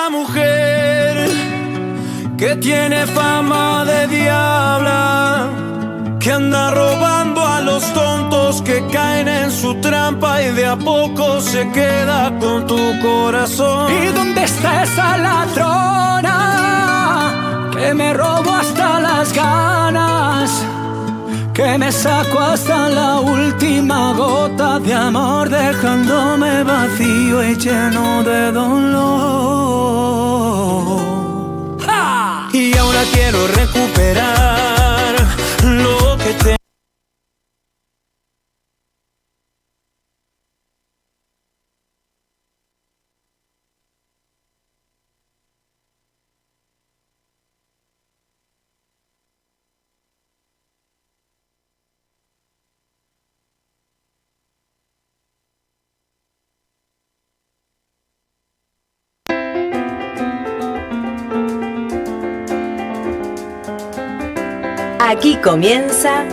la mujer que tiene fama de diabla, que anda robando a los tontos que caen en su trampa y de a poco se queda con tu corazón. ¿Y dónde está esa ladrona que me robó hasta las ganas, que me sacó hasta la última gota de amor, dejándome vacío y lleno de dolor? ¡Ja! Y ahora quiero recuperar lo que te... Aquí comienza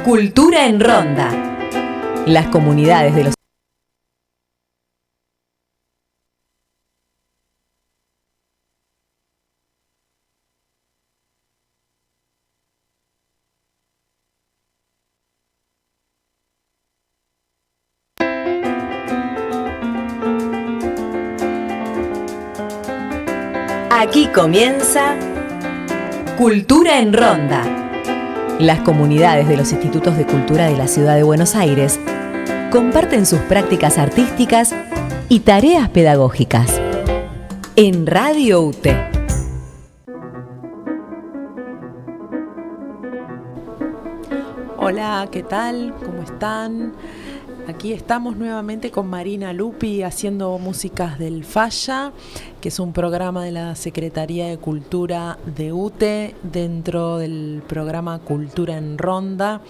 Cultura en Ronda. Las comunidades de los... Aquí comienza Cultura en Ronda. Las comunidades de los institutos de cultura de la ciudad de Buenos Aires comparten sus prácticas artísticas y tareas pedagógicas en Radio UTE. Hola, ¿qué tal? ¿Cómo están? Aquí estamos nuevamente con Marina Lupi haciendo músicas del Falla, que es un programa de la Secretaría de Cultura de UTE dentro del programa Cultura en Ronda.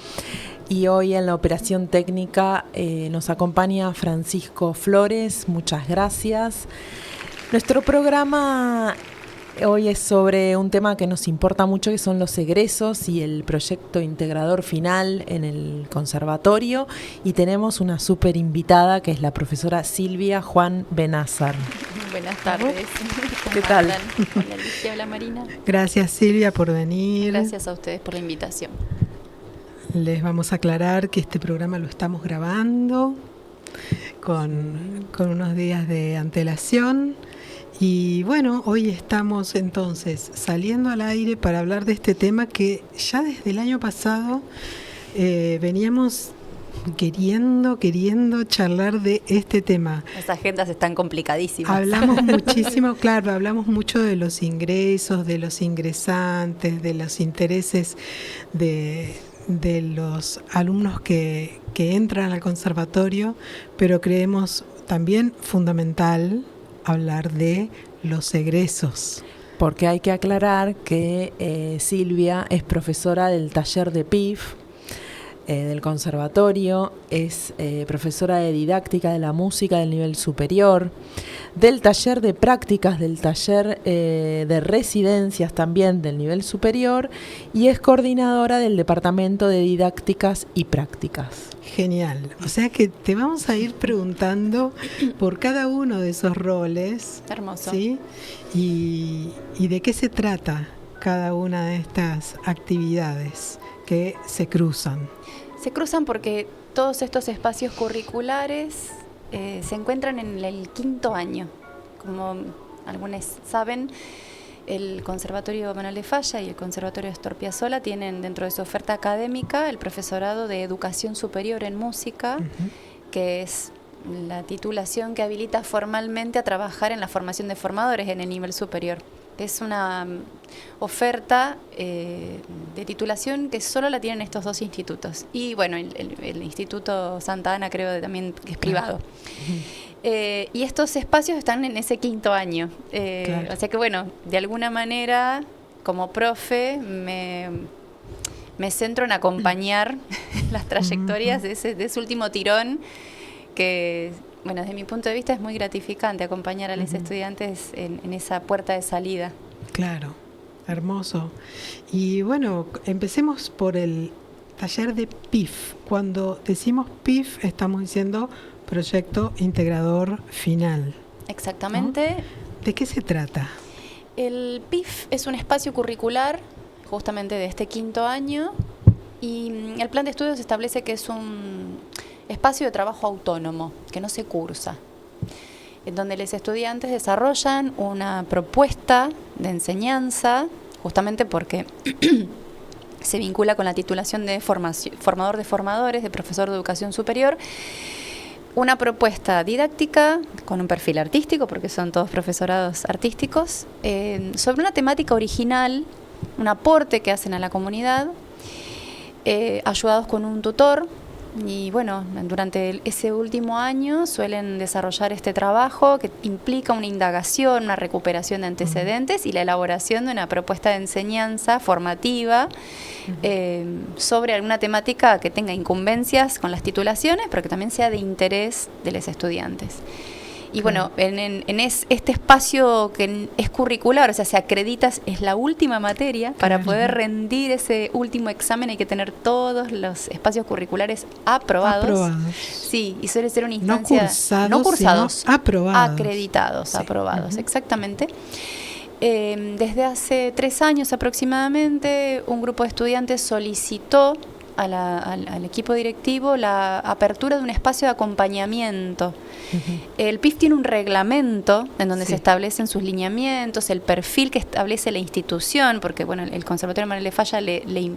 Y hoy en la operación técnica nos acompaña Francisco Flores. Muchas gracias. Nuestro programa hoy es sobre un tema que nos importa mucho, que son los egresos y el proyecto integrador final en el conservatorio. Y tenemos una súper invitada, que es la profesora Silvia Juan Benazar. Buenas tardes. ¿Qué tal? Hola Alicia, hola Marina. Gracias Silvia por venir. Gracias a ustedes por la invitación. Les vamos a aclarar que este programa lo estamos grabando con unos días de antelación. Y bueno, hoy estamos entonces saliendo al aire para hablar de este tema que ya desde el año pasado veníamos queriendo charlar de este tema. Las agendas están complicadísimas. Hablamos muchísimo, claro, hablamos mucho de los ingresos, de los ingresantes, de los intereses de los alumnos que entran al conservatorio, pero creemos también fundamental hablar de los egresos. Porque hay que aclarar que Silvia es profesora del taller de PIF, del conservatorio, es profesora de didáctica de la música del nivel superior, del taller de prácticas, del taller de residencias también del nivel superior, y es coordinadora del departamento de didácticas y prácticas. Genial. O sea que te vamos a ir preguntando por cada uno de esos roles. Hermoso. ¿Sí? Y de qué se trata cada una de estas actividades que se cruzan. Se cruzan porque todos estos espacios curriculares se encuentran en el 5º año. Como algunos saben, el Conservatorio Manuel de Falla y el Conservatorio Astor Piazzolla tienen dentro de su oferta académica el profesorado de Educación Superior en Música, que es la titulación que habilita formalmente a trabajar en la formación de formadores en el nivel superior. Es una oferta de titulación que solo la tienen estos dos institutos. Y bueno, el Instituto Santa Ana creo que también es privado. Y estos espacios están en ese 5º año. Claro. O sea que bueno, de alguna manera, como profe, me centro en acompañar las trayectorias de ese último tirón que... Bueno, desde mi punto de vista es muy gratificante acompañar a los estudiantes en esa puerta de salida. Claro, hermoso. Y bueno, empecemos por el taller de PIF. Cuando decimos PIF estamos diciendo Proyecto Integrador Final. Exactamente. ¿De qué se trata? El PIF es un espacio curricular justamente de este 5º año y el plan de estudios establece que es un espacio de trabajo autónomo, que no se cursa, en donde los estudiantes desarrollan una propuesta de enseñanza, justamente porque se vincula con la titulación de formador de formadores, de profesor de educación superior, una propuesta didáctica con un perfil artístico, porque son todos profesorados artísticos, sobre una temática original, un aporte que hacen a la comunidad, ayudados con un tutor. Y bueno, durante ese último año suelen desarrollar este trabajo que implica una indagación, una recuperación de antecedentes y la elaboración de una propuesta de enseñanza formativa sobre alguna temática que tenga incumbencias con las titulaciones, pero que también sea de interés de los estudiantes. Y bueno, en este espacio que es curricular, o sea, se acredita, es la última materia. Para poder rendir ese último examen hay que tener todos los espacios curriculares aprobados. Sí, y suele ser una instancia... No cursados, sino aprobados. Acreditados, aprobados, exactamente. Desde hace 3 años aproximadamente, un grupo de estudiantes solicitó al equipo directivo la apertura de un espacio de acompañamiento. El PIF tiene un reglamento en donde se establecen sus lineamientos, el perfil que establece la institución, porque bueno, el Conservatorio Manuel de Falla le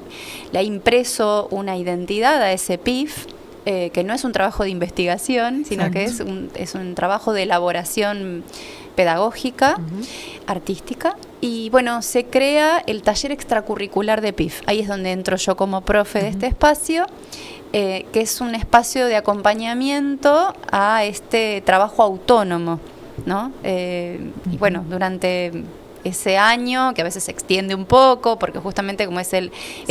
ha impreso una identidad a ese PIF, que no es un trabajo de investigación, sino que es un trabajo de elaboración pedagógica, artística. Y bueno, se crea el taller extracurricular de PIF. Ahí es donde entro yo como profe de este espacio, que es un espacio de acompañamiento a este trabajo autónomo, ¿no? Y bueno, durante ese año, que a veces se extiende un poco, porque justamente como es el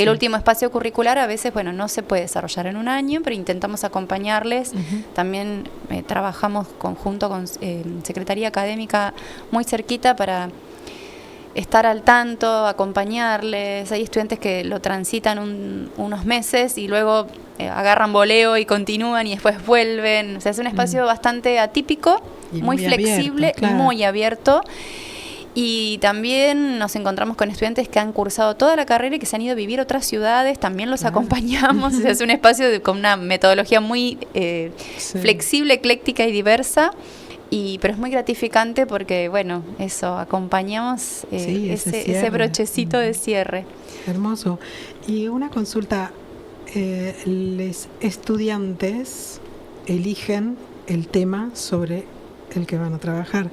último espacio curricular, a veces, bueno, no se puede desarrollar en un año, pero intentamos acompañarles. También trabajamos conjunto con Secretaría Académica muy cerquita para estar al tanto, acompañarles. Hay estudiantes que lo transitan unos meses y luego agarran voleo y continúan y después vuelven. O sea, es un espacio bastante atípico, muy flexible, abierto, claro. Muy abierto. Y también nos encontramos con estudiantes que han cursado toda la carrera y que se han ido a vivir a otras ciudades, también los acompañamos. O sea, es un espacio con una metodología muy flexible, ecléctica y diversa. Pero es muy gratificante porque, bueno, eso, acompañamos ese brochecito de cierre. Hermoso. Y una consulta, los estudiantes eligen el tema sobre el que van a trabajar.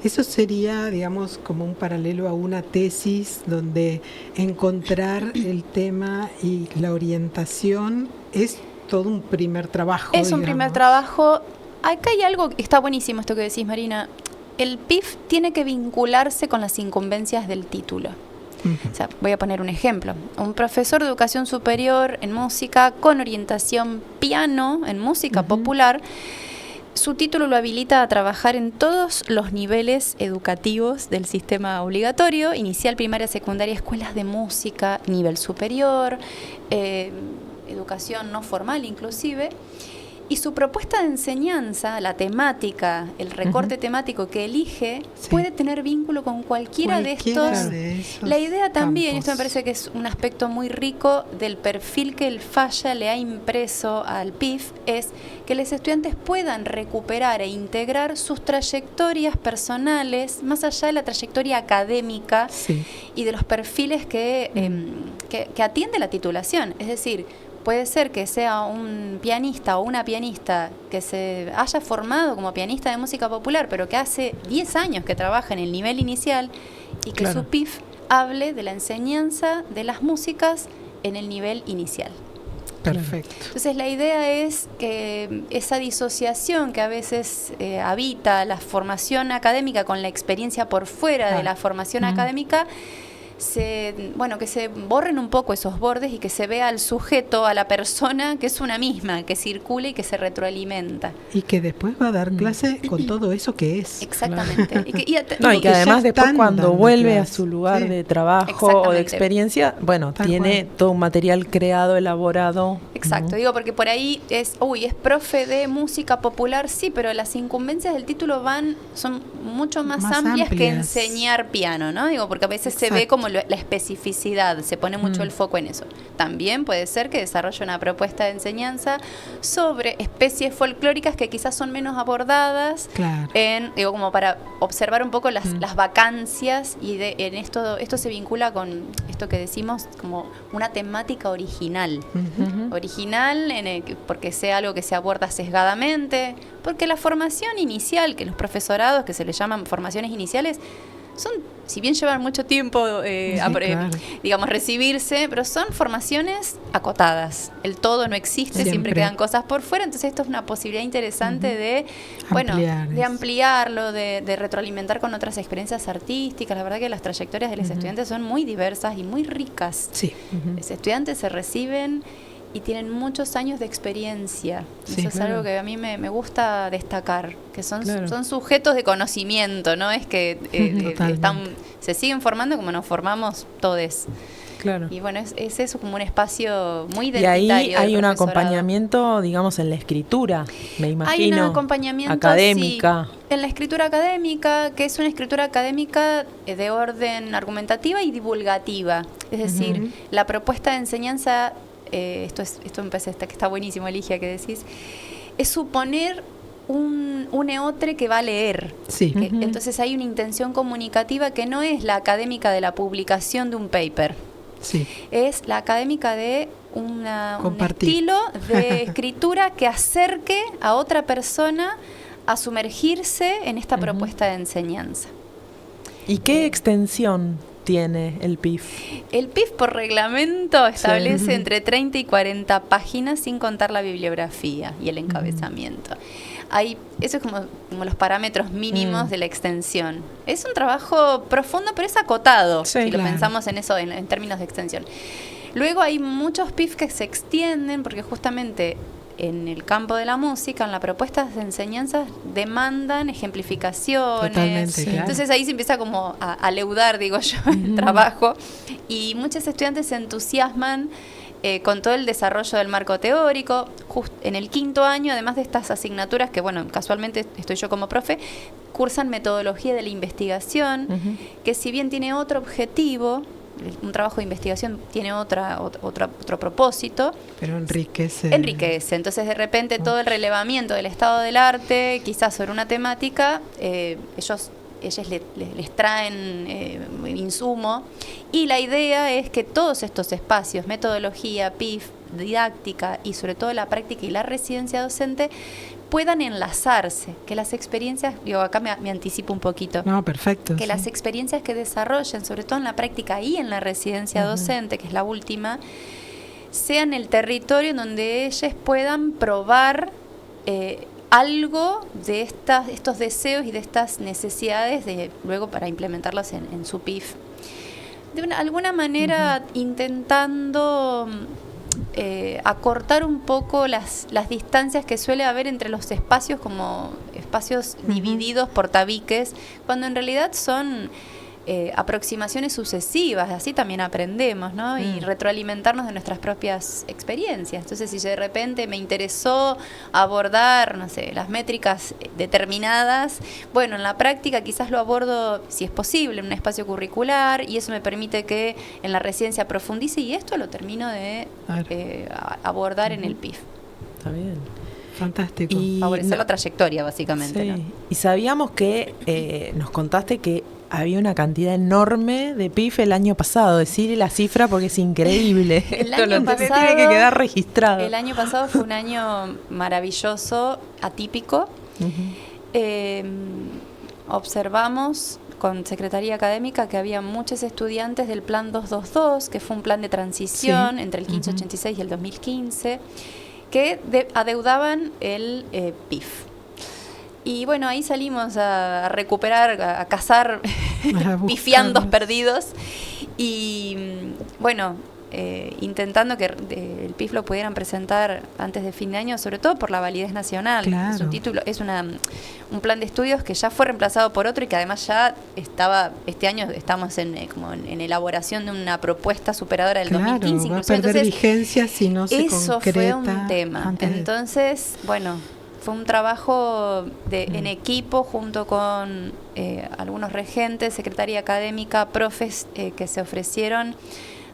Eso sería, digamos, como un paralelo a una tesis donde encontrar el tema y la orientación es todo un primer trabajo. Es un primer trabajo. Acá hay algo que está buenísimo, esto que decís, Marina. El PIF tiene que vincularse con las incumbencias del título. O sea, voy a poner un ejemplo. Un profesor de educación superior en música con orientación piano en música popular, su título lo habilita a trabajar en todos los niveles educativos del sistema obligatorio, inicial, primaria, secundaria, escuelas de música, nivel superior, educación no formal inclusive. Y su propuesta de enseñanza, la temática, el recorte temático que elige, puede tener vínculo con cualquiera de estos. La idea también, campos. Esto me parece que es un aspecto muy rico del perfil que el Falla le ha impreso al PIF, es que los estudiantes puedan recuperar e integrar sus trayectorias personales, más allá de la trayectoria académica y de los perfiles que atiende la titulación. Es decir, puede ser que sea un pianista o una pianista que se haya formado como pianista de música popular, pero que hace 10 años que trabaja en el nivel inicial y que su PIF hable de la enseñanza de las músicas en el nivel inicial. Perfecto. Entonces la idea es que esa disociación que a veces habita la formación académica con la experiencia por fuera de la formación académica, que se borren un poco esos bordes y que se vea al sujeto, a la persona que es una misma, que circula y que se retroalimenta. Y que después va a dar clase con todo eso que es. Exactamente. Y que además después cuando vuelve a su lugar de trabajo o de experiencia, bueno, tiene todo un material creado, elaborado Exacto, digo porque por ahí es profe de música popular, sí, pero las incumbencias del título son mucho más amplias que enseñar piano, ¿no? Digo, porque a veces se ve como la especificidad, se pone mucho el foco en eso. También puede ser que desarrolle una propuesta de enseñanza sobre especies folclóricas que quizás son menos abordadas, digo, como para observar un poco las vacancias, y en esto se vincula con esto que decimos como una temática original. Original porque sea algo que se aborda sesgadamente, porque la formación inicial, que los profesorados, que se les llaman formaciones iniciales, son, si bien llevan mucho tiempo, digamos, recibirse, pero son formaciones acotadas. El todo no existe, siempre quedan cosas por fuera. Entonces esto es una posibilidad interesante de ampliarlo, de retroalimentar con otras experiencias artísticas. La verdad que las trayectorias de los estudiantes son muy diversas y muy ricas. Sí. Los estudiantes se reciben y tienen muchos años de experiencia. Eso es algo que a mí me gusta destacar, que son sujetos de conocimiento, no es que se siguen formando como nos formamos todos. Claro. Y bueno, es eso como un espacio muy identitario. Y ahí hay un acompañamiento, digamos, en la escritura, me imagino. Hay un acompañamiento académica. Sí, en la escritura académica, que es una escritura académica de orden argumentativa y divulgativa. Es decir, la propuesta de enseñanza, esto me parece que está buenísimo, Eligia, que decís, es suponer un eotre que va a leer. Sí. Entonces hay una intención comunicativa que no es la académica de la publicación de un paper. Sí. Es la académica de un estilo de escritura que acerque a otra persona a sumergirse en esta propuesta de enseñanza. ¿Y qué extensión tiene el PIF? El PIF por reglamento establece entre 30 y 40 páginas, sin contar la bibliografía y el encabezamiento. Eso es como los parámetros mínimos de la extensión. Es un trabajo profundo, pero es acotado, si lo pensamos en eso, en términos de extensión. Luego hay muchos PIF que se extienden, porque justamente en el campo de la música, en las propuestas de enseñanza, demandan ejemplificaciones. Totalmente, claro. Entonces ahí se empieza como a leudar, digo yo, el trabajo. Y muchos estudiantes se entusiasman con todo el desarrollo del marco teórico. En el 5º año, además de estas asignaturas que, bueno, casualmente estoy yo como profe, cursan metodología de la investigación, que si bien tiene otro objetivo, un trabajo de investigación tiene otro propósito. Pero enriquece. Entonces, de repente, todo el relevamiento del estado del arte, quizás sobre una temática, ellos les traen insumo, y la idea es que todos estos espacios, metodología, PIF, didáctica y sobre todo la práctica y la residencia docente, puedan enlazarse, que las experiencias, acá me anticipo un poquito. No, perfecto. Que las experiencias que desarrollen, sobre todo en la práctica y en la residencia docente, que es la última, sean el territorio en donde ellos puedan probar algo de estos deseos y de estas necesidades luego para implementarlas en su PIF. De alguna manera intentando acortar un poco las distancias que suele haber entre los espacios, como espacios divididos por tabiques, cuando en realidad son aproximaciones sucesivas. Así también aprendemos, ¿no? Y retroalimentarnos de nuestras propias experiencias. Entonces, si de repente me interesó abordar, no sé, las métricas determinadas, bueno, en la práctica quizás lo abordo, si es posible, en un espacio curricular, y eso me permite que en la residencia profundice, y esto lo termino de abordar en el PIF. Está bien. Fantástico. Y favorecer la trayectoria, básicamente. Sí. ¿No? Y sabíamos que, nos contaste que había una cantidad enorme de PIF el año pasado. Decir la cifra porque es increíble. El año pasado tiene que quedar registrado. El año pasado fue un año maravilloso, atípico. Observamos con Secretaría Académica que había muchos estudiantes del Plan 222, que fue un plan de transición entre el 1586 y el 2015, que adeudaban el PIF. Y bueno, ahí salimos a recuperar, a cazar pifiandos perdidos. Y bueno, intentando que el PIF lo pudieran presentar antes de fin de año, sobre todo por la validez nacional. Claro. Es un título, es un plan de estudios que ya fue reemplazado por otro y que además ya estaba, este año estamos como en elaboración de una propuesta superadora del 2015. Va a perder vigencia si no se concreta. Eso fue un tema. Entonces, bueno, fue un trabajo en equipo junto con algunos regentes, secretaría académica, profes que se ofrecieron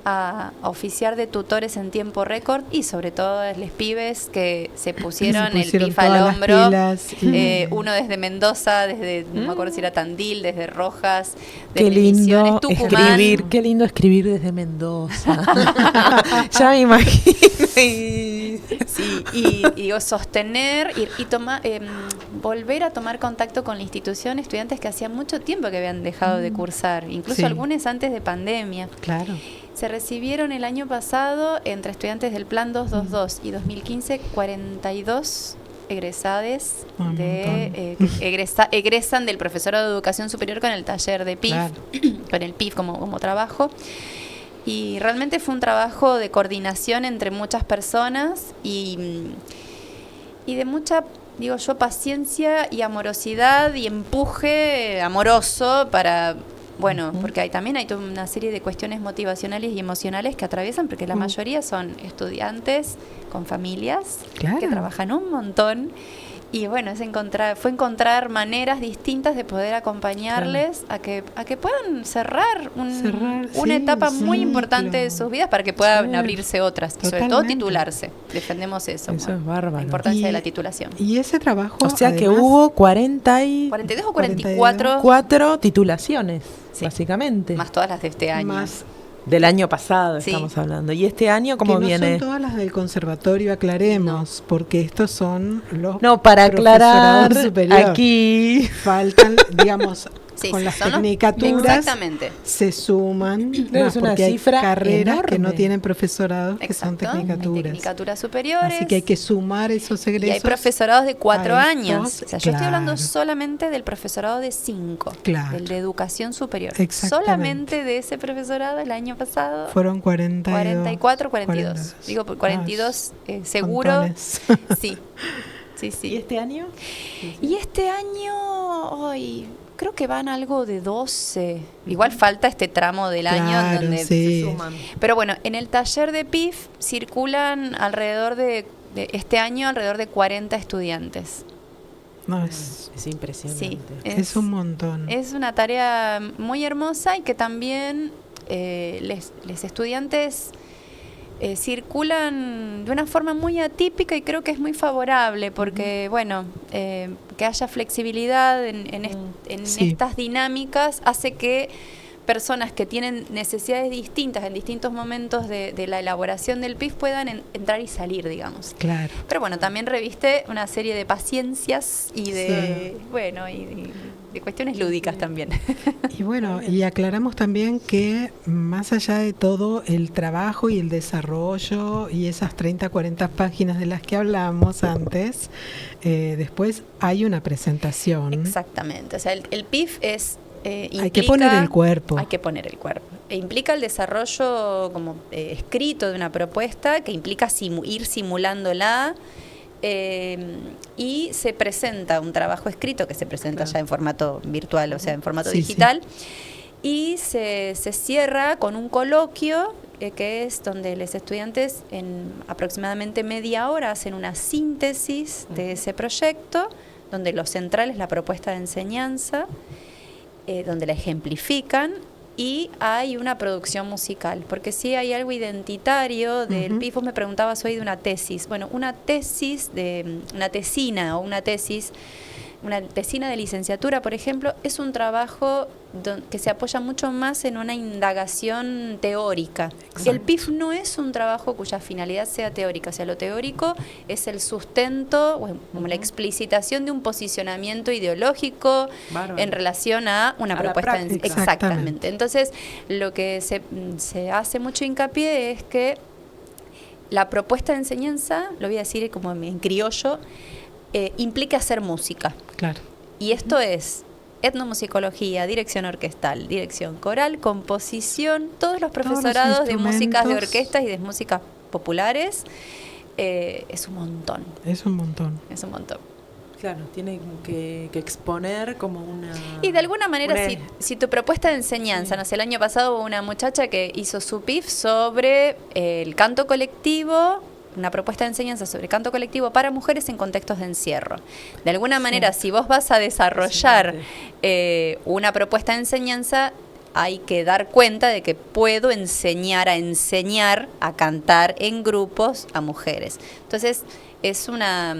a oficiar de tutores en tiempo récord y sobre todo los pibes que se pusieron el PIF al hombro, uno desde Mendoza, no me acuerdo si era Tandil, desde Rojas, de Misiones, Tucumán. Qué lindo escribir desde Mendoza. Ya me imagino. Sí, y sostener y volver a tomar contacto con la institución, estudiantes que hacía mucho tiempo que habían dejado de cursar, incluso algunos antes de pandemia. Claro. Se recibieron el año pasado, entre estudiantes del Plan 222 y 2015, 42 egresades egresan del profesorado de educación superior con el taller de PIF, con el PIF como trabajo. Y realmente fue un trabajo de coordinación entre muchas personas y de mucha, digo yo, paciencia y amorosidad y empuje amoroso para... Bueno, porque también hay toda una serie de cuestiones motivacionales y emocionales que atraviesan, porque la mayoría son estudiantes con familias que trabajan un montón. Y bueno, fue encontrar maneras distintas de poder acompañarles a que puedan cerrar una etapa muy importante de sus vidas para que puedan abrirse otras, y sobre todo titularse. Defendemos eso. Eso es bárbaro. La importancia de la titulación. Y ese trabajo, o sea, que hubo 42 o 44 titulaciones, básicamente. Más todas las de este año. Más del año pasado estamos hablando. ¿Y este año cómo viene? No son todas las del conservatorio, aclaremos, porque estos son los para aclarar superior. Aquí faltan, digamos, con las tecnicaturas se suman, es una porque cifra hay carreras enorme. que no tienen profesorados, que son tecnicaturas superiores. Así que hay que sumar esos egresos. Y hay profesorados de 4 años. O sea, yo estoy hablando solamente del profesorado de 5, el de educación superior. Solamente de ese profesorado el año pasado fueron 44, 42. Digo, 42 seguro. Sí. ¿Y este año? Y este año, creo que van algo de 12. Igual falta este tramo del año donde se suman. Pero bueno, en el taller de PIF circulan alrededor de este año alrededor de 40 estudiantes. No, es impresionante. Sí, es un montón. Es una tarea muy hermosa y que también los estudiantes circulan de una forma muy atípica y creo que es muy favorable porque, bueno, que haya flexibilidad en estas dinámicas hace que personas que tienen necesidades distintas en distintos momentos de la elaboración del PIF puedan entrar y salir, digamos. Claro. Pero bueno, también reviste una serie de paciencias y de, de cuestiones lúdicas también. Y bueno, y aclaramos también que más allá de todo el trabajo y el desarrollo y esas 30, 40 páginas de las que hablamos antes, después hay una presentación. Exactamente, o sea, el PIF es... hay que poner el cuerpo. Hay que poner el cuerpo. E implica el desarrollo como escrito de una propuesta que implica ir simulándola y se presenta un trabajo escrito que se presenta ya en formato virtual, o sea, en formato digital. Y se cierra con un coloquio que es donde los estudiantes en aproximadamente media hora hacen una síntesis de ese proyecto, donde lo central es la propuesta de enseñanza, donde la ejemplifican y hay una producción musical, porque sí hay algo identitario del PIF. Vos me preguntabas hoy de una tesis. Bueno, una tesina de licenciatura, por ejemplo, es un trabajo que se apoya mucho más en una indagación teórica. Exacto. El PIF no es un trabajo cuya finalidad sea teórica, o sea, lo teórico es el sustento, como la explicitación de un posicionamiento ideológico en relación a una propuesta. Exactamente. Entonces, lo que se hace mucho hincapié es que la propuesta de enseñanza, lo voy a decir como en criollo, implica hacer música. Claro. Y esto es etnomusicología, dirección orquestal, dirección coral, composición, todos los profesorados de músicas de orquestas y de músicas populares, es un montón. Es un montón. Es un montón. Claro, tiene que exponer como una... Y de alguna manera, si tu propuesta de enseñanza, no sé, el año pasado hubo una muchacha que hizo su PIF sobre el canto colectivo, una propuesta de enseñanza sobre canto colectivo para mujeres en contextos de encierro. De alguna manera, si vos vas a desarrollar una propuesta de enseñanza, hay que dar cuenta de que puedo enseñar a cantar en grupos a mujeres. Entonces, es una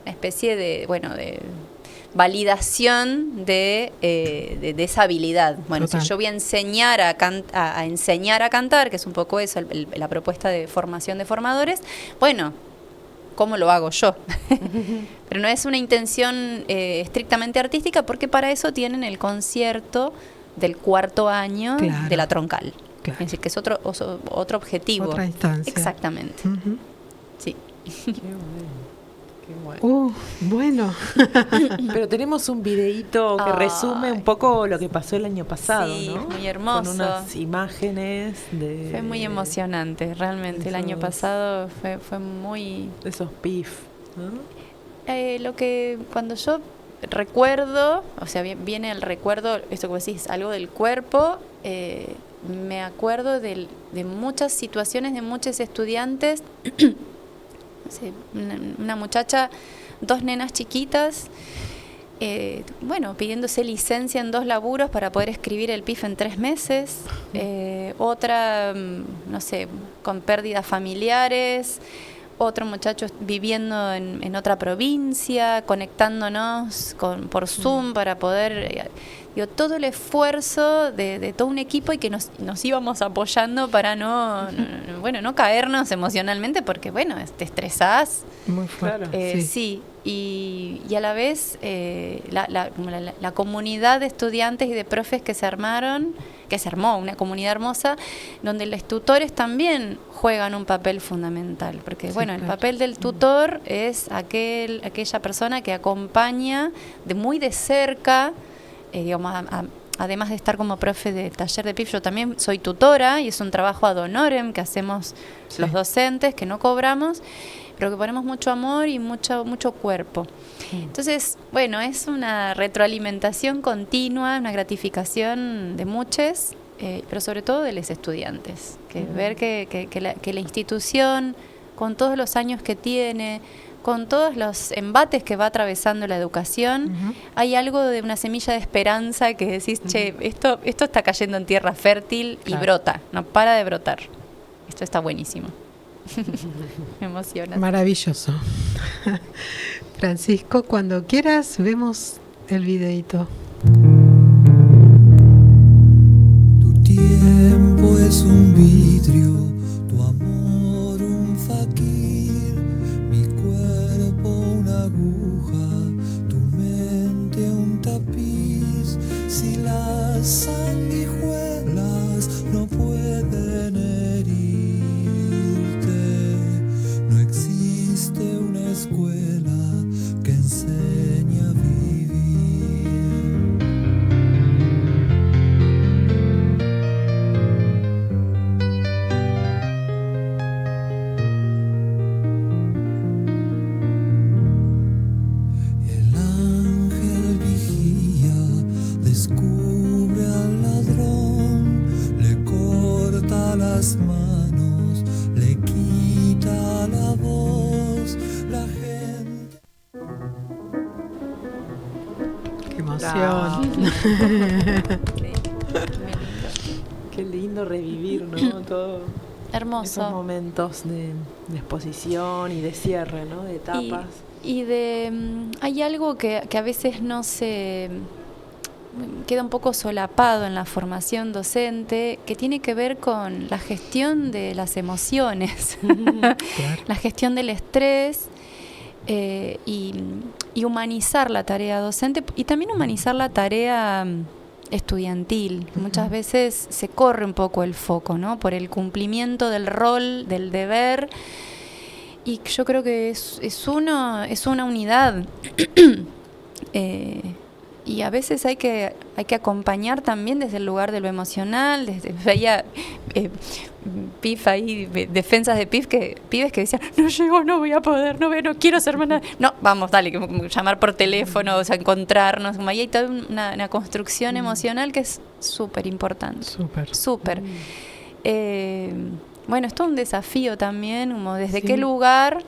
especie de validación de esa habilidad. Bueno, total. Si yo voy a enseñar a enseñar a cantar, que es un poco eso, la propuesta de formación de formadores, bueno, ¿cómo lo hago yo? Pero no es una intención estrictamente artística, porque para eso tienen el concierto del 4º año de la troncal. Claro. Es decir, que es otro objetivo. Otra instancia. Exactamente. Sí. Qué bueno. Bueno. Pero tenemos un videíto que resume un poco lo que pasó el año pasado, sí, ¿no? Muy hermoso. Con unas imágenes de... Fue muy emocionante, realmente. El año pasado fue muy... Esos PIF, ¿no? Lo que cuando yo recuerdo, o sea, viene el recuerdo, esto que vos decís, algo del cuerpo, me acuerdo de muchas situaciones de muchos estudiantes. Sí, una muchacha, 2 nenas chiquitas, pidiéndose licencia en 2 laburos para poder escribir el PIF en 3 meses, otra, no sé, con pérdidas familiares, otro muchacho viviendo en otra provincia, conectándonos por Zoom para poder... todo el esfuerzo de todo un equipo, y que nos íbamos apoyando para no caernos emocionalmente, porque te estresás. Muy fuerte. Sí, y a la vez la comunidad de estudiantes y de profes que se armó, una comunidad hermosa, donde los tutores también juegan un papel fundamental, porque el papel del tutor es aquella persona que acompaña muy de cerca. Además de estar como profe de taller de PIF, yo también soy tutora, y es un trabajo ad honorem que hacemos los docentes, que no cobramos, pero que ponemos mucho amor y mucho cuerpo. Entonces, es una retroalimentación continua, una gratificación de muchos, pero sobre todo de los estudiantes, que ver que la institución, con todos los años que tiene, con todos los embates que va atravesando la educación, hay algo de una semilla de esperanza que decís, esto está cayendo en tierra fértil y brota, no para de brotar. Esto está buenísimo. Me emociona. Maravilloso. Francisco, cuando quieras vemos el videito. Tu tiempo es un vidrio, tu amor un faquir, mi cuerpo una aguja, tu mente un tapiz. Si las sanguijuelas no pueden herirte, no existe una escuela que enseñe a vivir. El ángel vigía, descubre al ladrón, le corta las manos, le quita la voz, la gente. ¡Qué emoción! Qué lindo revivir, ¿no? Todo. Hermoso. Esos momentos de exposición y de cierre, ¿no? De etapas. Y hay algo que a veces no se queda un poco solapado en la formación docente, que tiene que ver con la gestión de las emociones, Claro. la gestión del estrés, y humanizar la tarea docente, y también humanizar la tarea estudiantil. Muchas veces se corre un poco el foco, ¿no? Por el cumplimiento del rol, del deber, y yo creo que es una unidad. y a veces hay que acompañar también desde el lugar de lo emocional. Veía PIF ahí, defensas de PIF, pibes que decían, no llego, no voy a poder, no quiero hacer más nada. No, vamos, dale, llamar por teléfono, o sea, encontrarnos. Como ahí hay toda una construcción emocional que es súper importante. Súper. Bueno, es todo un desafío también, como desde qué lugar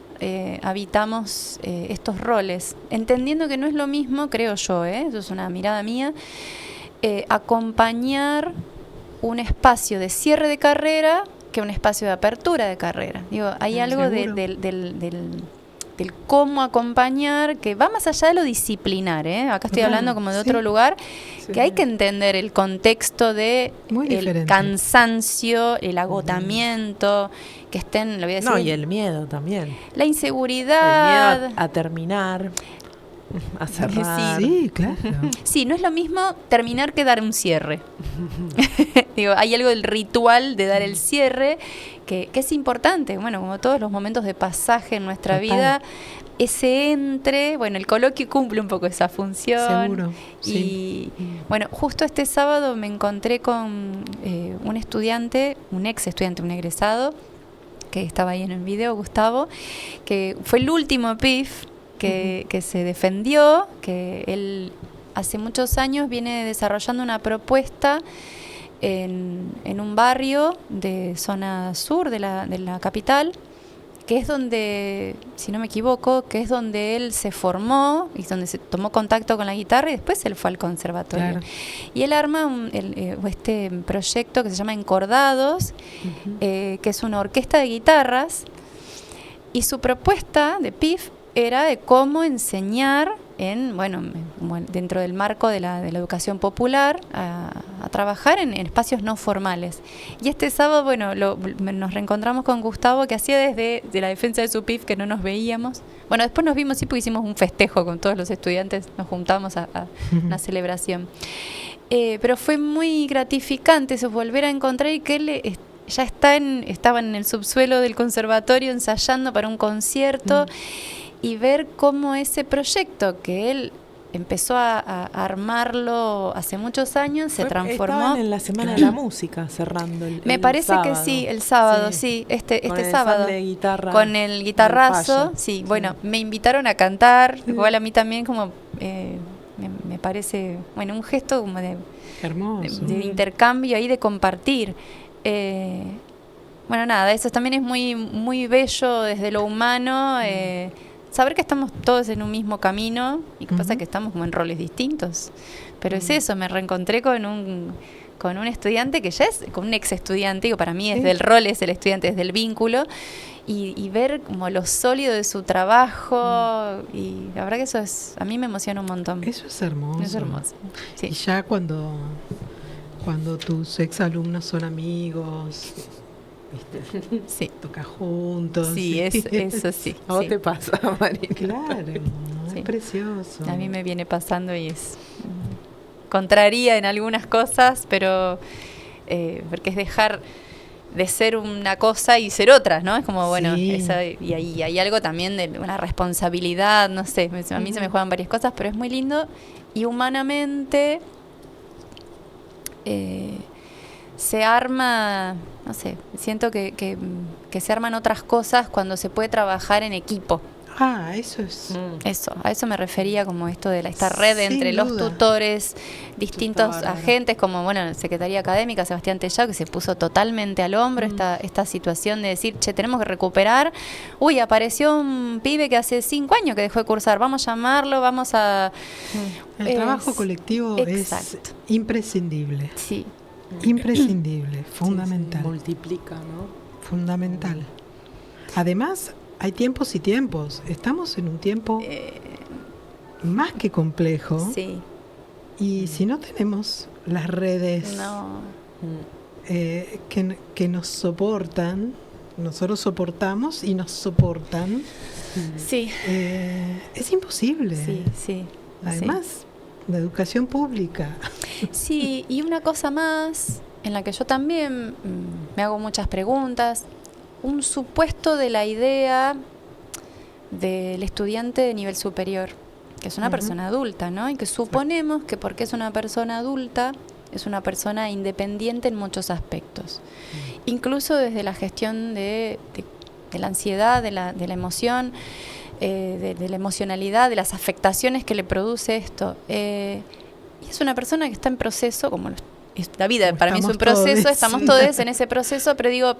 habitamos estos roles, entendiendo que no es lo mismo, creo yo, eso es una mirada mía, acompañar un espacio de cierre de carrera que un espacio de apertura de carrera. Digo, hay algo del cómo acompañar que va más allá de lo disciplinar, acá estoy hablando como de otro lugar, que hay que entender el contexto de el cansancio, el agotamiento, que estén, lo voy a decir. No, y el miedo también. La inseguridad. El miedo a terminar, a cerrar. Sí, claro. Sí, no es lo mismo terminar que dar un cierre. Digo, hay algo del ritual de dar el cierre que es importante. Bueno, como todos los momentos de pasaje en nuestra vida, ese bueno, el coloquio cumple un poco esa función. Seguro. Y bueno, justo este sábado me encontré con un estudiante, un ex estudiante, un egresado, que estaba ahí en el video, Gustavo, que fue el último PIF que se defendió, que él hace muchos años viene desarrollando una propuesta en un barrio de zona sur de la capital, que es donde, si no me equivoco, que es donde él se formó y donde se tomó contacto con la guitarra y después él fue al conservatorio. Claro. Y él arma este proyecto que se llama Encordados, que es una orquesta de guitarras, y su propuesta de PIF era de cómo enseñar dentro del marco de la educación popular a trabajar en espacios no formales. Y este sábado, nos reencontramos con Gustavo, que hacía desde la defensa de su PIF, que no nos veíamos. Bueno, después nos vimos, sí, porque hicimos un festejo con todos los estudiantes, nos juntamos a una celebración. Pero fue muy gratificante eso, volver a encontrar y que él ya estaba en el subsuelo del conservatorio ensayando para un concierto. Y ver cómo ese proyecto que él empezó a armarlo hace muchos años se transformó. Estaban en la Semana de la Música cerrando Me parece sábado. Que sí, el sábado, sí, este sábado. De guitarra, con el guitarrazo, sí. Bueno, me invitaron a cantar, igual a mí también como me parece, un gesto como de hermoso, de intercambio ahí, de compartir. Nada, eso también es muy, muy bello desde lo humano. Saber que estamos todos en un mismo camino y que pasa que estamos como en roles distintos. Pero es eso, me reencontré con un estudiante que ya es, con un ex estudiante, digo, para mí es del rol, es el estudiante, es del vínculo, y ver como lo sólido de su trabajo, y la verdad que eso a mí me emociona un montón. Eso es hermoso. Es hermoso, sí. Y ya cuando tus ex alumnos son amigos, ¿viste? Sí. Toca juntos. Sí, eso sí. ¿A vos te pasa, Marina? Claro, sí. Es precioso. A mí me viene pasando y es contraría en algunas cosas, pero porque es dejar de ser una cosa y ser otra, ¿no? Es como, y ahí hay algo también de una responsabilidad, no sé, a mí se me juegan varias cosas, pero es muy lindo y humanamente se arma, no sé, siento que se arman otras cosas cuando se puede trabajar en equipo. Eso es. Eso, a eso me refería, como esto de esta red entre los tutores, distintos agentes, como la Secretaría Académica, Sebastián Tellado, que se puso totalmente al hombro esta situación de decir, tenemos que recuperar. Apareció un pibe que hace 5 años que dejó de cursar, vamos a llamarlo, vamos a... El trabajo colectivo es imprescindible. Sí. Imprescindible, fundamental. Sí, multiplica, ¿no? Fundamental. Además, hay tiempos y tiempos. Estamos en un tiempo más que complejo. Sí. Y si no tenemos las redes que nos soportan, nosotros soportamos y nos soportan. Sí. Es imposible. Sí, sí. Además, la educación pública. Sí, y una cosa más en la que yo también me hago muchas preguntas. Un supuesto de la idea del estudiante de nivel superior. que es una persona adulta, ¿no? Y que suponemos que porque es una persona adulta, es una persona independiente en muchos aspectos. Incluso desde la gestión de la ansiedad, de la emoción, de la emocionalidad, de las afectaciones que le produce esto. Y es una persona que está en proceso, como la vida como para mí es un proceso, estamos todos en ese proceso, pero digo,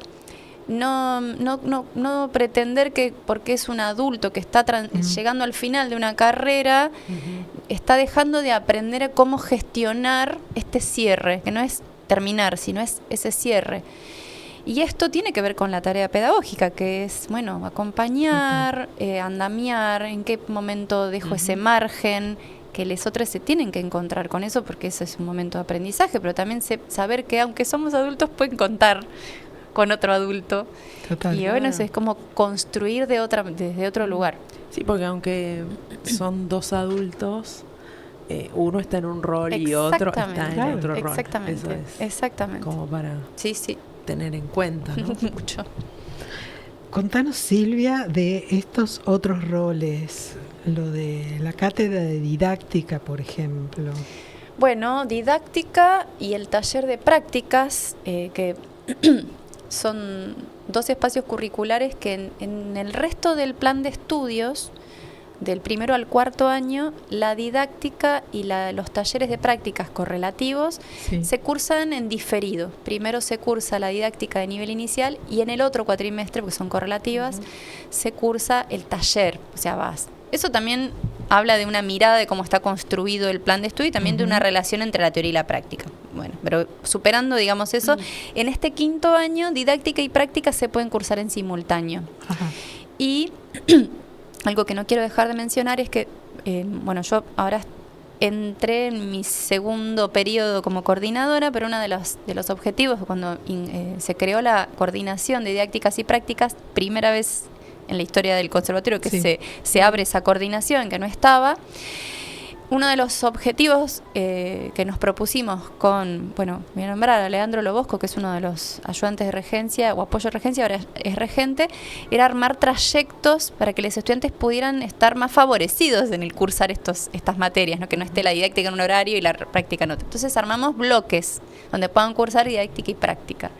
no pretender que porque es un adulto que está llegando al final de una carrera, está dejando de aprender cómo gestionar este cierre, que no es terminar, sino es ese cierre. Y esto tiene que ver con la tarea pedagógica, que es, bueno, acompañar, andamiar, en qué momento dejo ese margen, que los otros se tienen que encontrar con eso, porque eso es un momento de aprendizaje, pero también saber que aunque somos adultos pueden contar con otro adulto. Total. Y bueno, eso es como construir desde otro lugar. Sí, porque aunque son dos adultos, uno está en un rol y otro está en otro rol. Exactamente. Eso es Exactamente. como para sí. tener en cuenta, ¿no? Mucho. Contanos, Silvia, de estos otros roles, lo de la cátedra de didáctica, por ejemplo. Bueno, didáctica y el taller de prácticas, que son 2 espacios curriculares que en el resto del plan de estudios, del 1º al 4º año, la didáctica y los talleres de prácticas correlativos se cursan en diferido. Primero se cursa la didáctica de nivel inicial y en el otro cuatrimestre, porque son correlativas, se cursa el taller, o sea, vas. Eso también habla de una mirada de cómo está construido el plan de estudio y también de una relación entre la teoría y la práctica. Bueno, pero superando, digamos, eso, en este 5º año, didáctica y práctica se pueden cursar en simultáneo. Ajá. Y algo que no quiero dejar de mencionar es que, bueno, yo ahora entré en mi segundo periodo como coordinadora, pero uno de los objetivos cuando se creó la coordinación de didácticas y prácticas, primera vez en la historia del conservatorio que se abre esa coordinación que no estaba. Uno de los objetivos que nos propusimos con, bueno, voy a nombrar a Leandro Lobosco, que es uno de los ayudantes de regencia o apoyo de regencia, ahora es regente, era armar trayectos para que los estudiantes pudieran estar más favorecidos en el cursar estas materias, ¿no? Que no esté la didáctica en un horario y la práctica en otro. Entonces armamos bloques donde puedan cursar didáctica y práctica.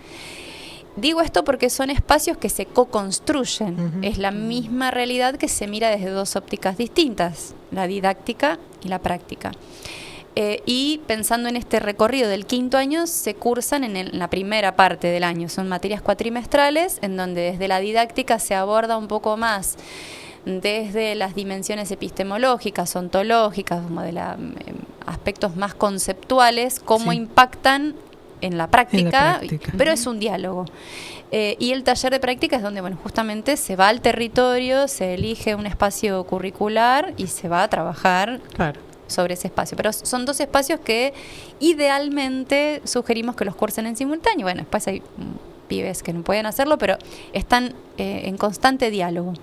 Digo esto porque son espacios que se co-construyen. Es la misma realidad que se mira desde 2 ópticas distintas, la didáctica y la práctica. Y pensando en este recorrido del 5º año, se cursan en la primera parte del año. Son materias cuatrimestrales en donde desde la didáctica se aborda un poco más desde las dimensiones epistemológicas, ontológicas, como de aspectos más conceptuales, cómo impactan en la práctica, pero es un diálogo. Y el taller de práctica es donde, bueno, justamente se va al territorio, se elige un espacio curricular y se va a trabajar sobre ese espacio. Pero son 2 espacios que idealmente sugerimos que los cursen en simultáneo. Bueno, después hay pibes que no pueden hacerlo, pero están en constante diálogo.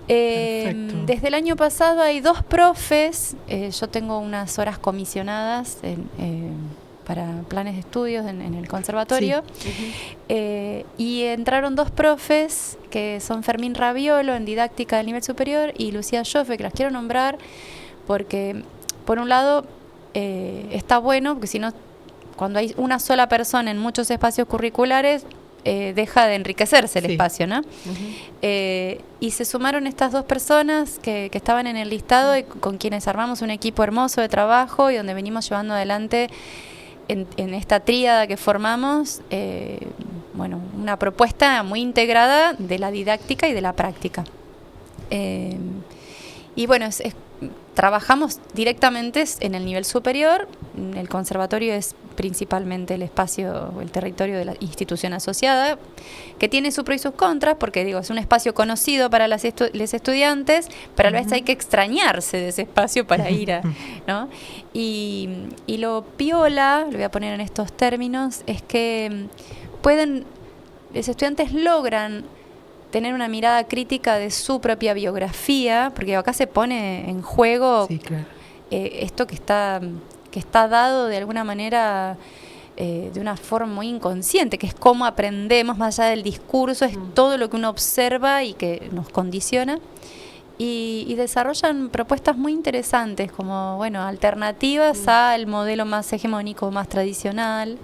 Desde el año pasado hay 2 profes, yo tengo unas horas comisionadas para planes de estudios en el conservatorio, y entraron 2 profes que son Fermín Raviolo en didáctica del nivel superior y Lucía Joffe, que las quiero nombrar porque por un lado está bueno, porque si no, cuando hay una sola persona en muchos espacios curriculares, deja de enriquecerse el espacio, ¿no? Y se sumaron estas 2 personas que estaban en el listado y con quienes armamos un equipo hermoso de trabajo y donde venimos llevando adelante en esta tríada que formamos, bueno, una propuesta muy integrada de la didáctica y de la práctica. Y bueno, trabajamos directamente en el nivel superior. El conservatorio es principalmente el espacio, el territorio de la institución asociada, que tiene sus pros y sus contras, porque digo, es un espacio conocido para los estudiantes, pero a la vez hay que extrañarse de ese espacio para ir ¿no? Y lo piola, lo voy a poner en estos términos, es que los estudiantes logran tener una mirada crítica de su propia biografía, porque acá se pone en juego esto que está dado de alguna manera de una forma muy inconsciente, que es cómo aprendemos más allá del discurso, es todo lo que uno observa y que nos condiciona. y desarrollan propuestas muy interesantes, como bueno, alternativas al modelo más hegemónico, más tradicional,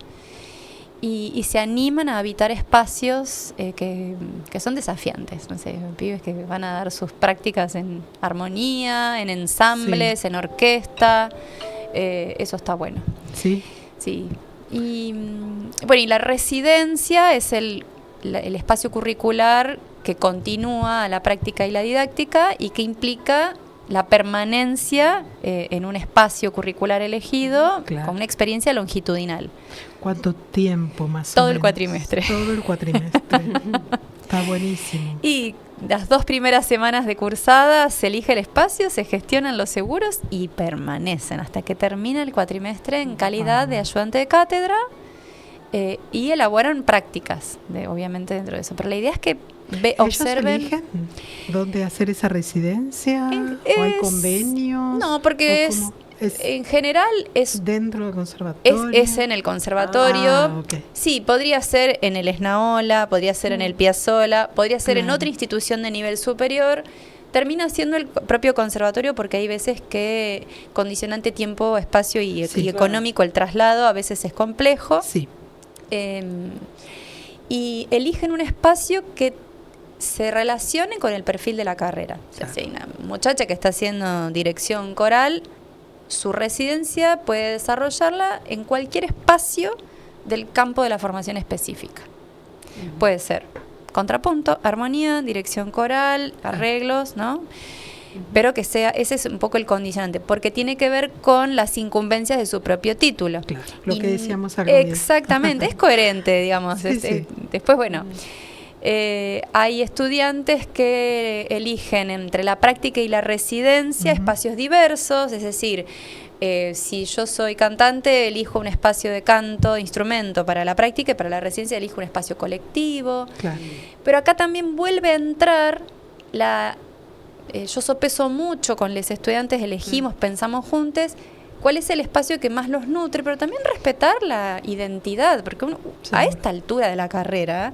y se animan a habitar espacios que son desafiantes. No sé, pibes que van a dar sus prácticas en armonía, en ensambles, en orquesta. Eso está bueno. Sí. Sí. Y bueno, y la residencia es el espacio curricular que continúa la práctica y la didáctica y que implica la permanencia en un espacio curricular elegido, claro, con una experiencia longitudinal. ¿Cuánto tiempo más o Todo menos? el cuatrimestre. Todo el cuatrimestre. Está buenísimo. Y las 2 primeras semanas de cursada se elige el espacio, se gestionan los seguros y permanecen hasta que termina el cuatrimestre en calidad de ayudante de cátedra y elaboran prácticas, obviamente dentro de eso. Pero la idea es que observen. ¿Ellos eligen dónde hacer esa residencia? ¿O hay convenios? No, porque en general es dentro del conservatorio. Es en el conservatorio. Okay. Sí, podría ser en el Esnaola, podría ser en el Piazzolla, podría ser en otra institución de nivel superior. Termina siendo el propio conservatorio porque hay veces que condicionante tiempo, espacio y económico el traslado a veces es complejo. Sí. Y eligen un espacio que se relacione con el perfil de la carrera. Claro. O sea, si hay una muchacha que está haciendo dirección coral, su residencia puede desarrollarla en cualquier espacio del campo de la formación específica. Puede ser contrapunto, armonía, dirección coral, arreglos, ¿no? Pero que sea, ese es un poco el condicionante, porque tiene que ver con las incumbencias de su propio título. Claro, lo que decíamos al exactamente, es coherente, digamos. Sí. Después, bueno, hay estudiantes que eligen entre la práctica y la residencia espacios diversos, es decir, si yo soy cantante, elijo un espacio de canto, de instrumento para la práctica, y para la residencia elijo un espacio colectivo. Claro. Pero acá también vuelve a entrar yo sopeso mucho con los estudiantes, elegimos, pensamos juntos cuál es el espacio que más los nutre, pero también respetar la identidad, porque a esta altura de la carrera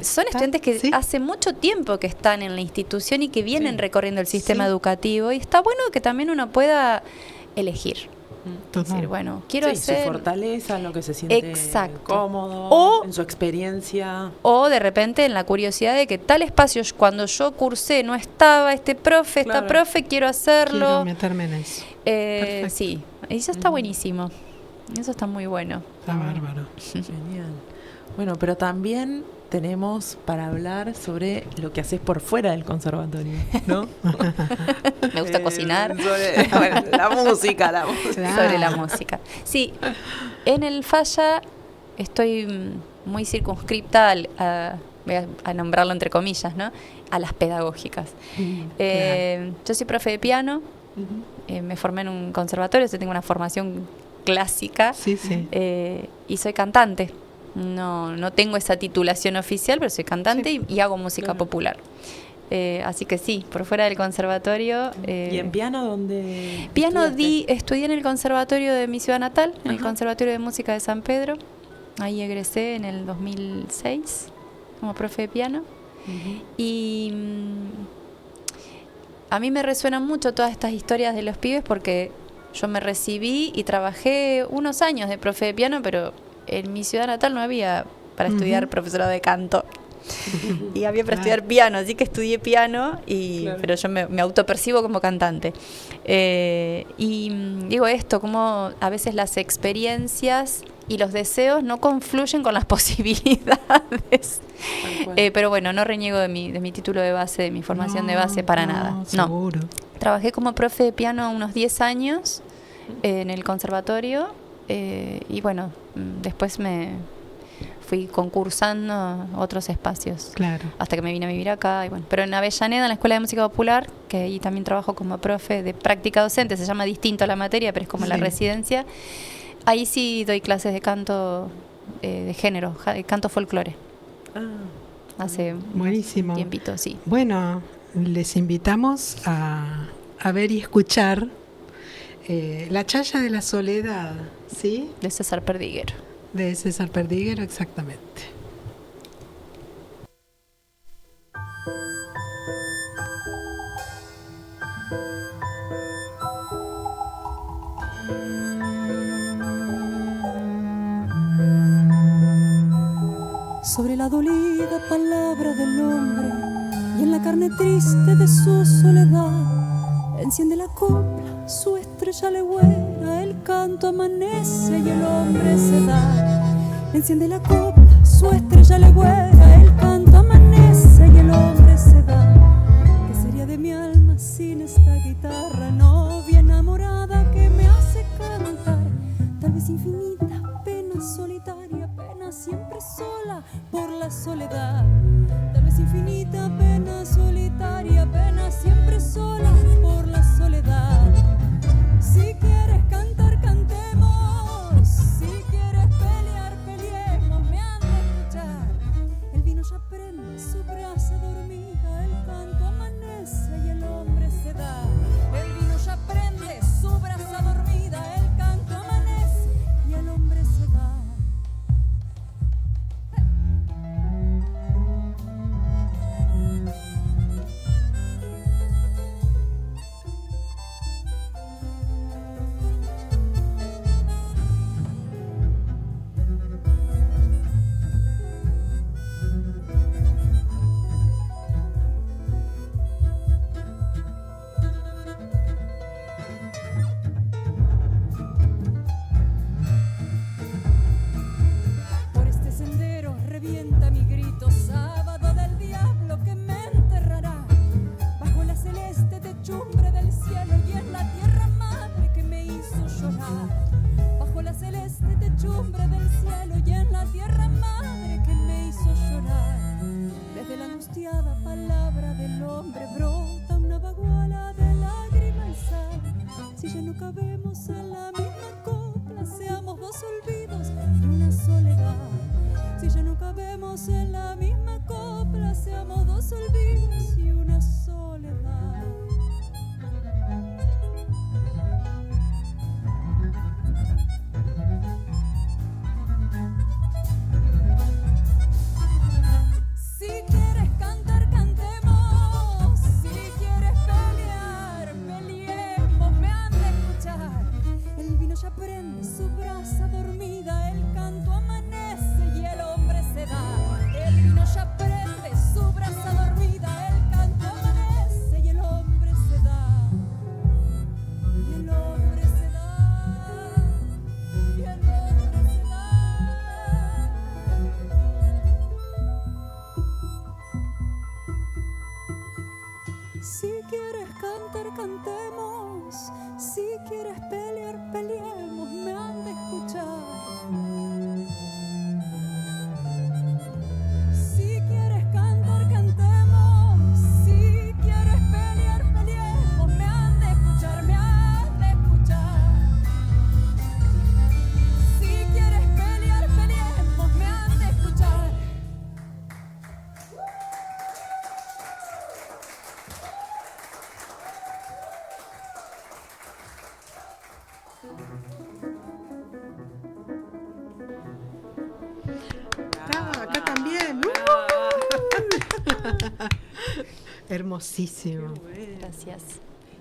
son estudiantes que hace mucho tiempo que están en la institución y que vienen recorriendo el sistema educativo, y está bueno que también uno pueda elegir. Decir, bueno, quiero hacer su fortaleza, en lo que se siente cómodo, o en su experiencia. O de repente en la curiosidad de que tal espacio, cuando yo cursé, no estaba este profe, esta profe, quiero hacerlo. Quiero meterme en eso. Sí, eso está buenísimo. Eso está muy bueno. Está bárbaro. Genial. Bueno, pero también tenemos para hablar sobre lo que haces por fuera del conservatorio, ¿no? Me gusta cocinar. Sobre la música. Sobre la música. Sí, en el Falla estoy muy circunscripta voy a nombrarlo entre comillas, ¿no? A las pedagógicas. Yo soy profe de piano, me formé en un conservatorio, tengo una formación clásica y soy cantante. No tengo esa titulación oficial, pero soy cantante y hago música popular. Así que sí, por fuera del conservatorio. ¿Y en piano dónde? Piano estudié en el conservatorio de mi ciudad natal, en el Conservatorio de Música de San Pedro. Ahí egresé en el 2006 como profe de piano. Y a mí me resuenan mucho todas estas historias de los pibes porque yo me recibí y trabajé unos años de profe de piano, pero en mi ciudad natal no había para estudiar profesorado de canto. Y había para estudiar piano, así que estudié piano, pero yo me autopercibo como cantante. Y digo esto, como a veces las experiencias y los deseos no confluyen con las posibilidades. Pero bueno, no reniego de mi título de base, de mi formación de base para nada. Seguro. Trabajé como profe de piano unos 10 años en el conservatorio. Y bueno, después me fui concursando otros espacios. Claro. Hasta que me vine a vivir acá. Y bueno, pero en Avellaneda, en la Escuela de Música Popular, que ahí también trabajo como profe de práctica docente, se llama distinto a la materia, pero es como la residencia. Ahí sí doy clases de canto de género, canto folclore. Hace buenísimo. Un tiempito, sí. Bueno, les invitamos a ver y escuchar La Chaya de la Soledad, ¿sí? De César Perdiguero. De César Perdiguero, exactamente. sobre la dolida palabra del hombre y en la carne triste de su soledad. Enciende la copla, su estrella legüera, el canto amanece y el hombre se da. Enciende la copla, su estrella legüera, el canto amanece y el hombre se da. ¿Qué sería de mi alma sin esta guitarra novia enamorada que me hace cantar? Tal vez infinita pena solitaria, pena siempre sola por la soledad. Tal vez infinita pena solitaria, pena siempre sola por la soledad. Si quieres cantar, cantemos. Si quieres pelear, peleemos. Me han de escuchar. El vino ya prende su brasa dormida, el canto amanece y el hombre se da. El vino ya prende su brasa dormida, el canto amanece y el hombre se da. Revienta mi grito, sábado del diablo que me enterrará bajo la celeste techumbre del cielo y en la tierra madre que me hizo llorar. Bajo la celeste techumbre del cielo y en la tierra madre que me hizo llorar. Desde la angustiada palabra del hombre brota una baguala de lágrima y sal. Si ya no cabemos en la misma copla, seamos dos olvidos y una soledad. Si ya no cabemos en la misma copla, seamos dos olvidos y una soledad. Si quieres cantar, cantemos. Si quieres pelear, peleemos. Me han de escuchar. El vino ya prende su brasa dormida, el canto amanece y el hombre se da. El vino ya prende su brasa dormida, el canto amanece y el hombre se da. Y el hombre se da. Y el hombre se da. Si quieres cantar, cantemos. Si quieres pelear, peleemos. Me han de escuchar. Si quieres cantar, cantemos. Si quieres pelear, peleemos. Me han de escuchar, me han de escuchar. Si quieres pelear, peleemos. Me han de escuchar. Acá también. Hermosísimo. Gracias.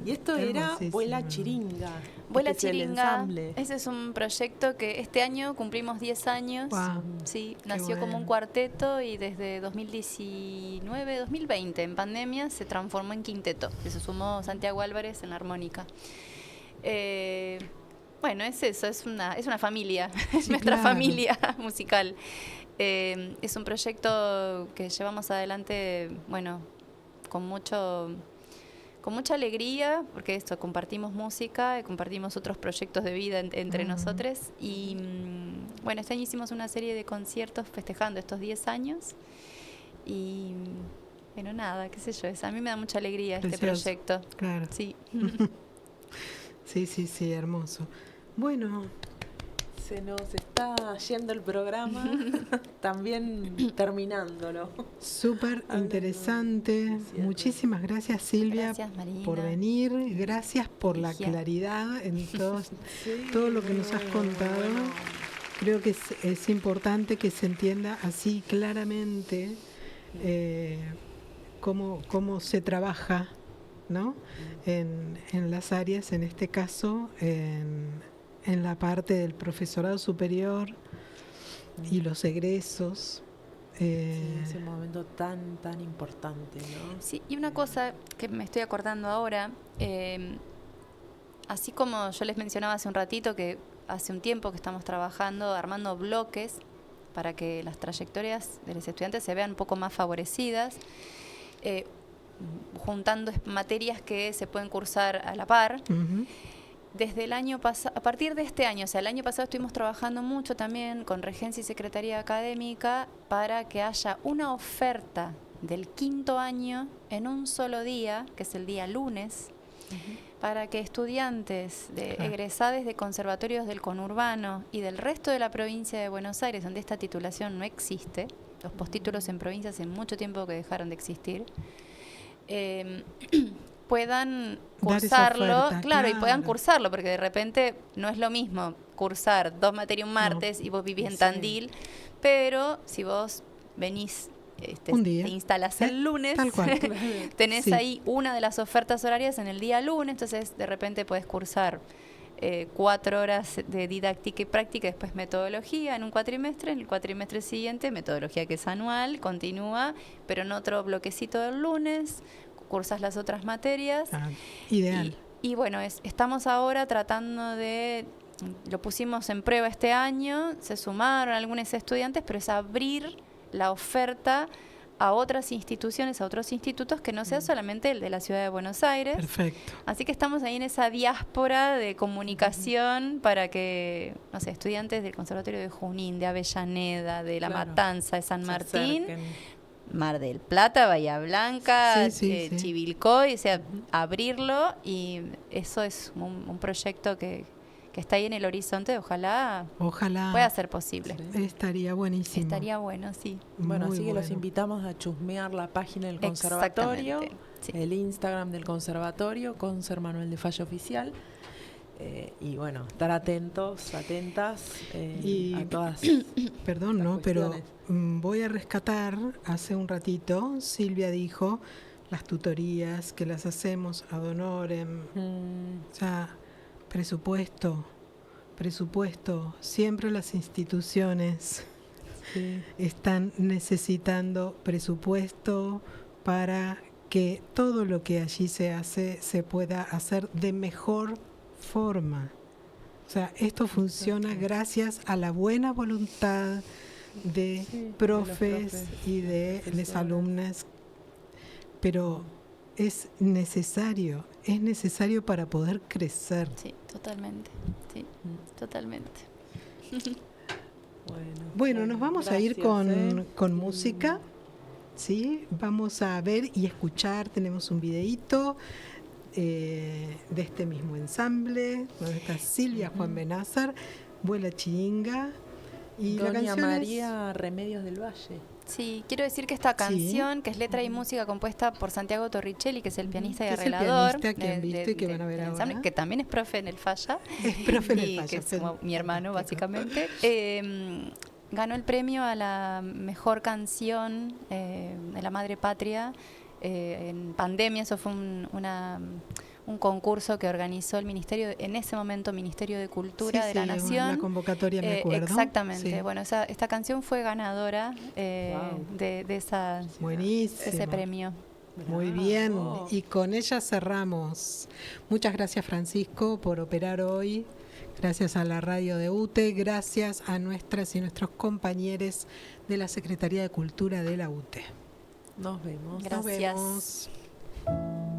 Y esto era Hermosísimo. Vuela Chiringa. Vuela Este es el Chiringa, ensamble. ese es un proyecto que este año cumplimos 10 años. Wow. Sí, Qué nació bueno. como un cuarteto y desde 2019, 2020, en pandemia, se transformó en quinteto. Que se sumó Santiago Álvarez en la armónica. Bueno, es eso, es una familia, es Sí, nuestra claro. familia musical. Es un proyecto que llevamos adelante, bueno, con mucha alegría, porque esto, compartimos música, compartimos otros proyectos de vida entre nosotros. Y bueno, este año hicimos una serie de conciertos festejando estos 10 años. Y bueno, nada, qué sé yo, a mí me da mucha alegría este Precioso. proyecto. Claro. Sí. Sí, hermoso. Bueno, Se nos está yendo el programa, también terminándolo. súper interesante. cierto. Muchísimas gracias, Silvia, Gracias, Marina. por venir. Gracias por la Ligia. claridad en todo Sí, lo que nos has contado. bueno. Creo que es importante que se entienda así claramente cómo se trabaja, ¿no? En las áreas, en este caso, en la parte del profesorado superior y los egresos, Es un momento tan importante, ¿no? Sí, y una cosa que me estoy acordando ahora, así como yo les mencionaba hace un ratito que hace un tiempo que estamos trabajando, armando bloques para que las trayectorias de los estudiantes se vean un poco más favorecidas, juntando materias que se pueden cursar a la par. Ujú. Desde el año pasado, a partir de este año, o sea, el año pasado estuvimos trabajando mucho también con Regencia y Secretaría Académica para que haya una oferta del quinto año en un solo día, que es el día lunes, para que estudiantes egresados de conservatorios del conurbano y del resto de la provincia de Buenos Aires, donde esta titulación no existe, los postítulos en provincia hace mucho tiempo que dejaron de existir, puedan cursarlo, oferta, claro, y puedan claro. cursarlo, porque de repente no es lo mismo cursar 2 materias un martes y vos vivís en Tandil, pero si vos venís, Un día. te instalás el lunes, Tal cual. tenés Sí. ahí una de las ofertas horarias en el día lunes, entonces de repente podés cursar 4 horas de didáctica y práctica, después metodología en un cuatrimestre, en el cuatrimestre siguiente metodología, que es anual, continúa, pero en otro bloquecito del lunes cursas las otras materias. Ideal. Y bueno, estamos ahora tratando de, lo pusimos en prueba este año, se sumaron algunos estudiantes, pero es abrir la oferta a otras instituciones, a otros institutos, que no sea solamente el de la ciudad de Buenos Aires. Perfecto. Así que estamos ahí en esa diáspora de comunicación para que, no sé, estudiantes del Conservatorio de Junín, de Avellaneda, de La Claro. Matanza, de San Se Martín, acerquen. Mar del Plata, Bahía Blanca, Sí. Chivilcoy, o sea, abrirlo, y eso es un proyecto que está ahí en el horizonte, ojalá pueda ser posible. Estaría buenísimo. Estaría bueno, sí. Bueno, Muy así que los bueno. invitamos a chusmear la página del conservatorio, Exactamente, sí. el Instagram del conservatorio, Conser Manuel de Falla Oficial. Y bueno, estar atentas Y- a todas. Perdón, las ¿no? Pero cuestiones. voy a rescatar, hace un ratito, Silvia dijo, las tutorías que las hacemos ad honorem, o sea, presupuesto, siempre las instituciones están necesitando presupuesto para que todo lo que allí se hace se pueda hacer de mejor forma. O sea, esto funciona gracias a la buena voluntad de profes y de las alumnas, pero es necesario para poder crecer. Sí, totalmente. Sí, totalmente. Bueno, nos vamos a ir gracias, con música, ¿sí? Vamos a ver y escuchar, tenemos un videíto de este mismo ensamble, donde está Silvia Juan Benázar, Vuela Chiringa, y la Doña canción es- María Remedios del Valle. Sí, quiero decir que esta canción, que es letra y música compuesta por Santiago Torricelli, que es el pianista y Que es el arreglador, pianista que han visto y que van a ver del ensamble, ahora. que también es profe en el Falla, Es profe en el y Falla, que es como mi hermano fantástico. básicamente, ganó el premio a la mejor canción de la Madre Patria en pandemia. Eso fue un concurso que organizó el Ministerio, en ese momento Ministerio de Cultura de la Nación. La convocatoria, me acuerdo. Exactamente. Sí. Bueno, esta canción fue ganadora de Buenísimo. ese premio. Muy bien, y con ella cerramos. Muchas gracias, Francisco, por operar hoy. Gracias a la radio de UTE, gracias a nuestras y nuestros compañeros de la Secretaría de Cultura de la UTE. Nos vemos. Gracias. Nos vemos.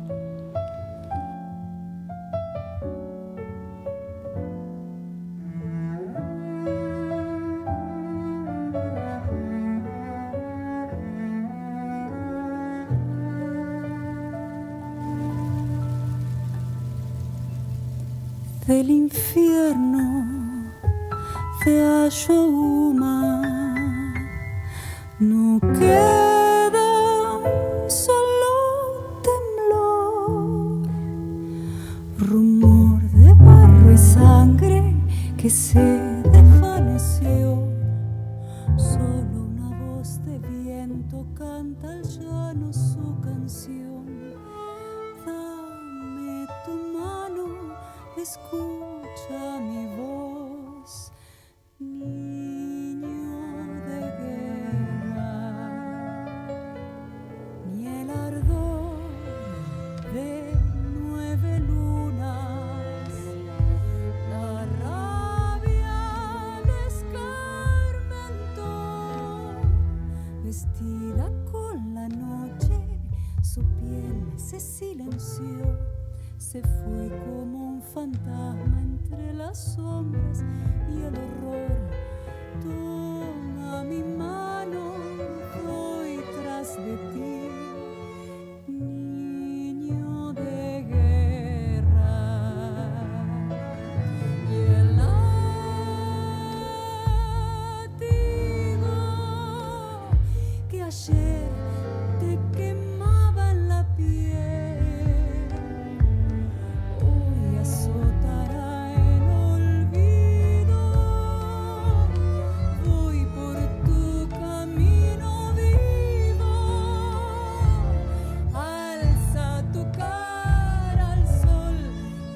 Del infierno de Ayohuma no queda un solo temblor, rumor de barro y sangre que se desvaneció. Solo una voz de viento canta al llano su canción. Dame tu mano, escucha mi voz, niño de guerra. conoció, se fue como un fantasma entre las sombras y el horror. Toma mi mano, voy tras de ti, niño de guerra. Y el látigo que ayer te quemaba en la piel, hoy azotará el olvido. Voy por tu camino vivo, alza tu cara al sol,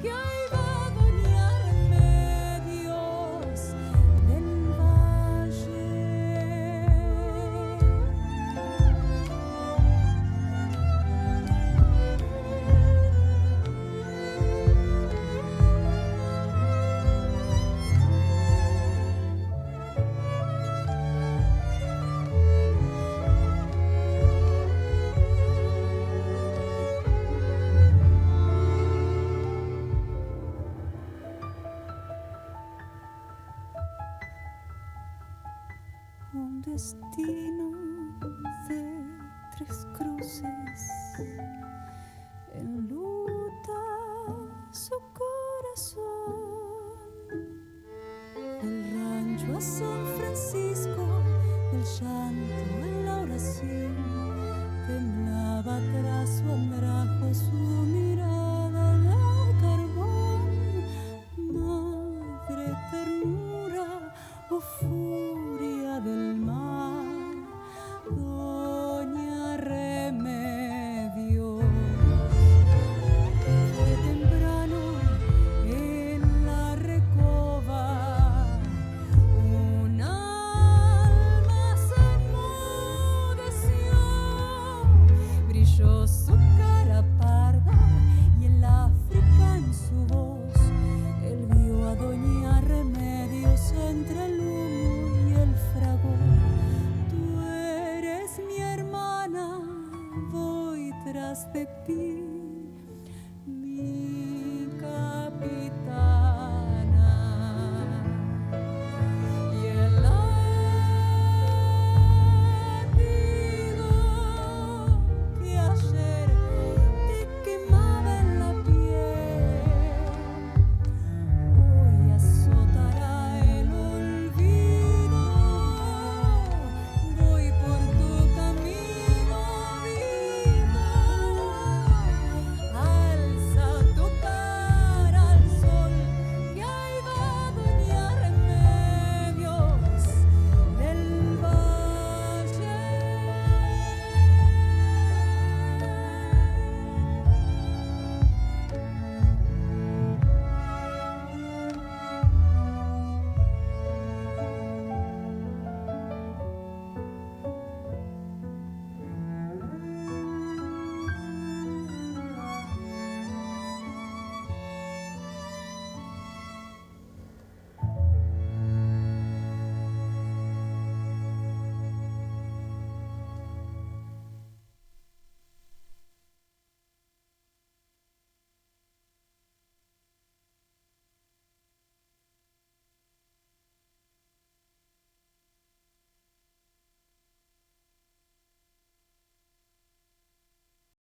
que ahí va a doñar Remedios del Valle. Un destino de tres cruces enluta su corazón. Del rancho a San Francisco, del llanto a la oración, temblaba tras su andrajo, su mirada la carbón. Madre ternura o furia del mar, doña Remedios. Fue temprano en la recoba, un alma se enmudeció, brilló su cara parda y el África en su voz. Él vio a doña Remedios entre el humo y el fragor. Tú eres mi hermana, voy tras de ti.